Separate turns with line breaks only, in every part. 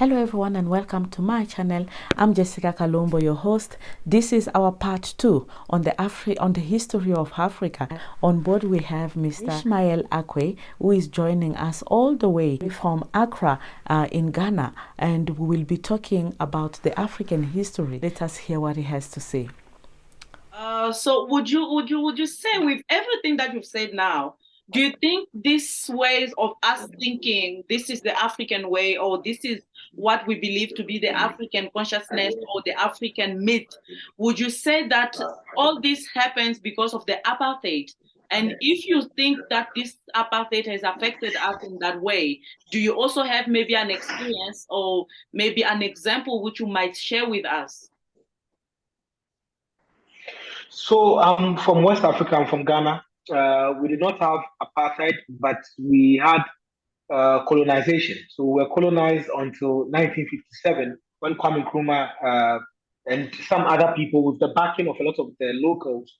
Hello everyone and welcome to my channel. I'm Jessica Kalombo, your host. This is our part 2 on the history of Africa. On board we have Mr. Ishmael Akwe, who is joining us all the way from Accra in Ghana, and we will be talking about the African history. Let us hear what he has to say.
So would you say, with everything that you've said now, do you think these ways of us thinking, this is the African way, or this is what we believe to be the African consciousness or the African myth? Would you say that all this happens because of the apartheid? And if you think that this apartheid has affected us in that way, do you also have maybe an experience or maybe an example which you might share with us?
So I'm from West Africa. I'm from Ghana. We did not have apartheid, but we had colonization. So we were colonized until 1957 when Kwame Nkrumah and some other people, with the backing of a lot of the locals,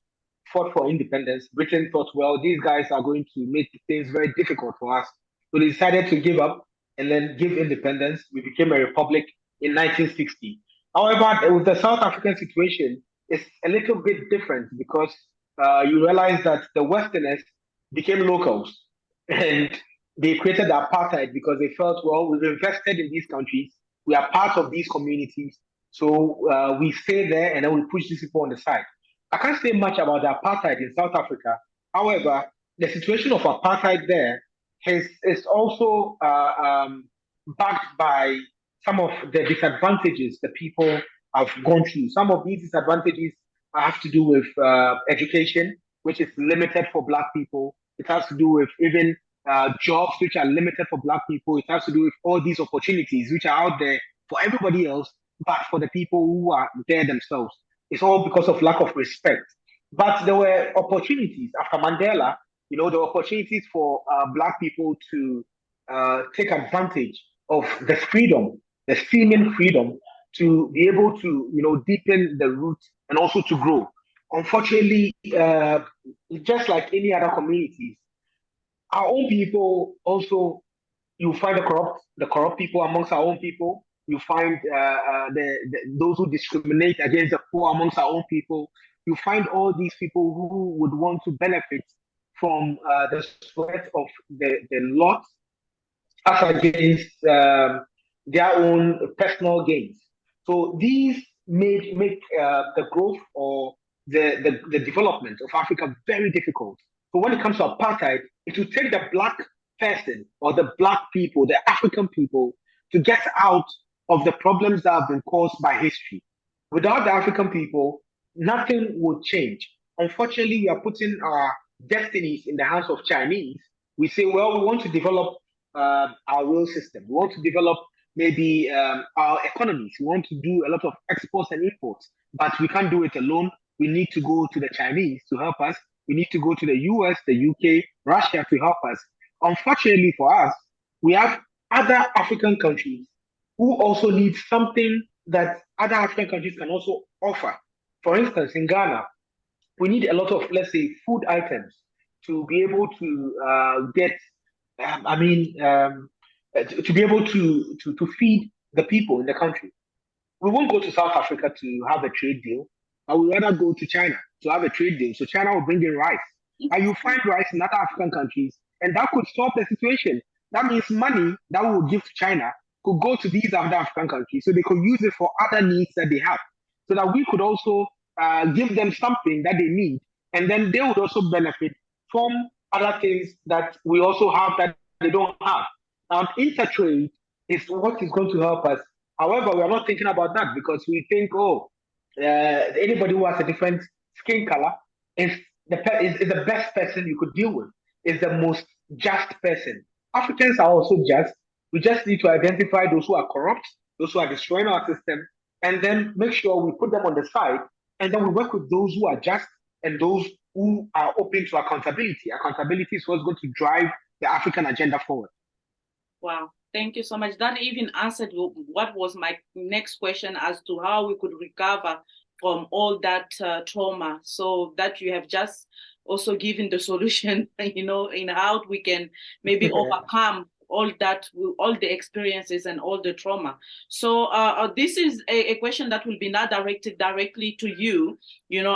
fought for independence. Britain thought, well, these guys are going to make things very difficult for us. So they decided to give up and then give independence. We became a republic in 1960. However, with the South African situation, it's a little bit different because you realize that the Westerners became locals and they created apartheid because they felt, well, we've invested in these countries, we are part of these communities, so we stay there and then we push these people on the side. I can't say much about the apartheid in South Africa. However, the situation of apartheid there is also backed by some of the disadvantages the people have gone through. Some of these disadvantages have to do with education, which is limited for Black people. It has to do with even jobs which are limited for Black people. It has to do with all these opportunities which are out there for everybody else, but for the people who are there themselves. It's all because of lack of respect. But there were opportunities after Mandela. There were opportunities for Black people to take advantage of the freedom, the seeming freedom, to be able to, deepen the roots and also to grow. Unfortunately, just like any other communities, our own people also, you find the corrupt people amongst our own people. You find those who discriminate against the poor amongst our own people. You find all these people who would want to benefit from the sweat of the lot as against their own personal gains. So these make the growth or the development of Africa very difficult. So when it comes to apartheid, it will take the Black person or the Black people, the African people, to get out of the problems that have been caused by history. Without the African people, nothing would change. Unfortunately, we are putting our destinies in the hands of Chinese. We say, well, we want to develop our real system. We want to develop maybe our economies. We want to do a lot of exports and imports, but we can't do it alone. We need to go to the Chinese to help us. We need to go to the US, the UK, Russia to help us. Unfortunately for us, we have other African countries who also need something that other African countries can also offer. For instance, in Ghana, we need a lot of, let's say, food items to be able to get I mean, to be able to feed the people in the country. We won't go to South Africa to have a trade deal, but we rather go to China to have a trade deal. So China will bring in rice, and you find rice in other African countries, and that could solve the situation. That means money that we will give to China could go to these other African countries, so they could use it for other needs that they have, so that we could also give them something that they need, and then they would also benefit from other things that we also have that they don't have. And intertrade is what is going to help us. However, we are not thinking about that because we think, oh, anybody who has a different skin color is the best person you could deal with, is the most just person. Africans are also just. We just need to identify those who are corrupt, those who are destroying our system, and then make sure we put them on the side, and then we work with those who are just and those who are open to accountability. Accountability is what's going to drive the African agenda forward.
Wow, thank you so much. That even answered what was my next question as to how we could recover from all that trauma. So that you have just also given the solution, in how we can maybe overcome all the experiences and all the trauma. So this is a question that will be now directed directly to you,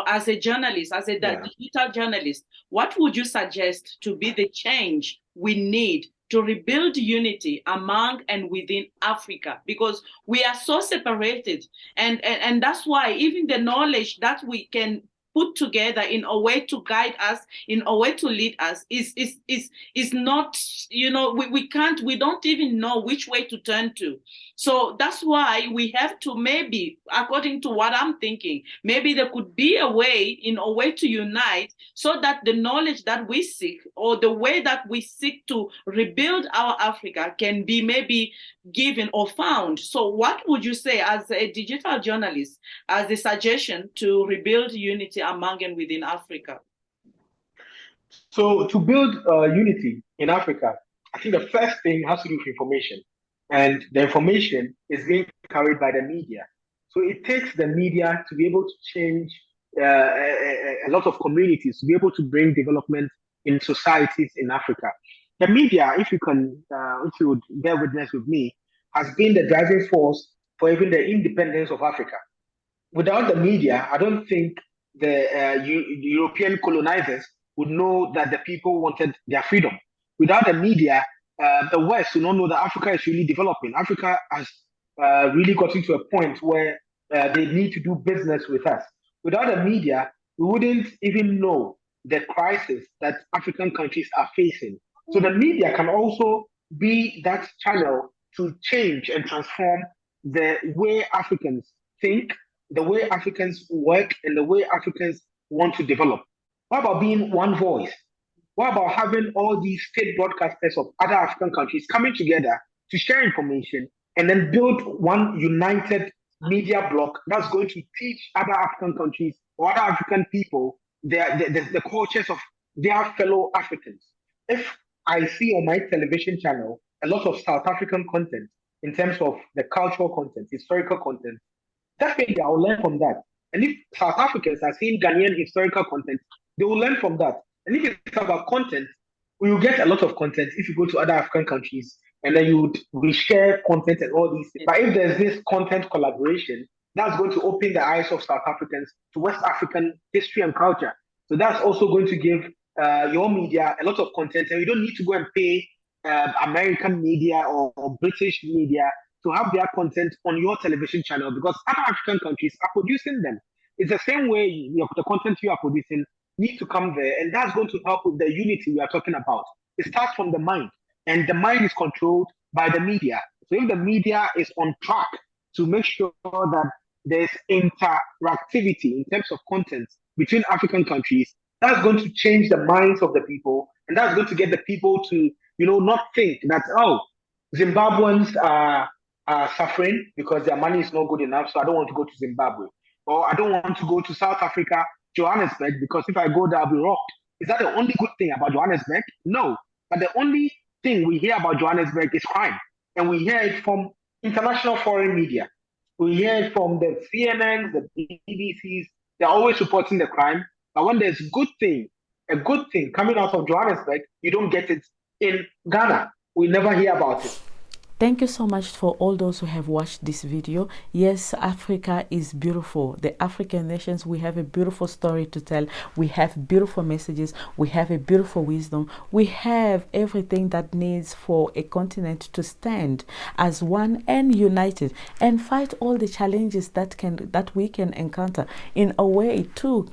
as a journalist, as a digital journalist. What would you suggest to be the change we need to rebuild unity among and within Africa? Because we are so separated, and that's why even the knowledge that we can put together in a way to guide us, in a way to lead us, is not, we don't even know which way to turn to. So that's why we have to, maybe, according to what I'm thinking, maybe there could be a way to unite, so that the knowledge that we seek, or the way that we seek to rebuild our Africa, can be maybe given or found. So what would you say as a digital journalist, as a suggestion to rebuild unity among and within Africa?
So to build unity in Africa, I think the first thing has to do with information. And the information is being carried by the media. So it takes the media to be able to change a lot of communities, to be able to bring development in societies in Africa. The media, if you would bear witness with me, has been the driving force for even the independence of Africa. Without the media, I don't think the European colonizers would know that the people wanted their freedom. Without the media, the West would not know that Africa is really developing. Africa has really gotten to a point where they need to do business with us. Without the media, we wouldn't even know the crisis that African countries are facing. So the media can also be that channel to change and transform the way Africans think, the way Africans work, and the way Africans want to develop. What about being one voice? What about having all these state broadcasters of other African countries coming together to share information and then build one united media block that's going to teach other African countries or other African people the cultures of their fellow Africans? If I see on my television channel a lot of South African content in terms of the cultural content, historical content, definitely I will learn from that. And if South Africans are seeing Ghanaian historical content, they will learn from that. And if it's about content, we will get a lot of content if you go to other African countries, and then we share content and all these things. But if there's this content collaboration, that's going to open the eyes of South Africans to West African history and culture. So that's also going to give your media a lot of content, and you don't need to go and pay American media or British media to have their content on your television channel, because other African countries are producing them. It's the same way the content you are producing needs to come there, and that's going to help with the unity we are talking about. It starts from the mind, and the mind is controlled by the media. So if the media is on track to make sure that there's interactivity in terms of content between African countries, that's going to change the minds of the people, and that's going to get the people to, not think that, oh, Zimbabweans are suffering because their money is not good enough, so I don't want to go to Zimbabwe. Or I don't want to go to South Africa, Johannesburg, because if I go there, I'll be robbed. Is that the only good thing about Johannesburg? No. But the only thing we hear about Johannesburg is crime. And we hear it from international foreign media. We hear it from the CNNs, the BBCs. They're always reporting the crime. But when there's a good thing coming out of Johannesburg, you don't get it in Ghana. We never hear about it.
Thank you so much for all those who have watched this video. Yes, Africa is beautiful. The African nations, we have a beautiful story to tell. We have beautiful messages. We have a beautiful wisdom. We have everything that needs for a continent to stand as one and united and fight all the challenges that we can encounter, in a way to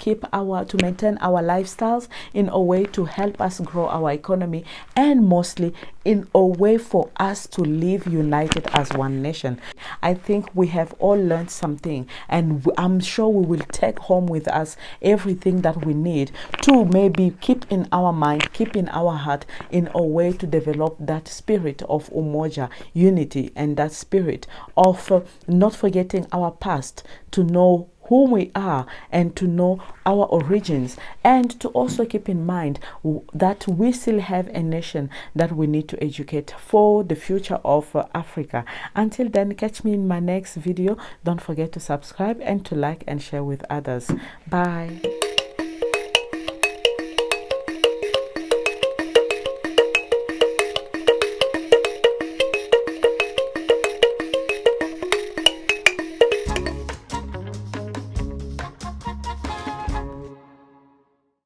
maintain our lifestyles, in a way to help us grow our economy, and mostly in a way for us to live united as one nation. I think we have all learned something, and I'm sure we will take home with us everything that we need to maybe keep in our mind, keep in our heart, in a way to develop that spirit of umoja, unity, and that spirit of not forgetting our past, to know who we are and to know our origins, and to also keep in mind that we still have a nation that we need to educate for the future of Africa. Until then, catch me in my next video. Don't forget to subscribe and to like and share with others. Bye.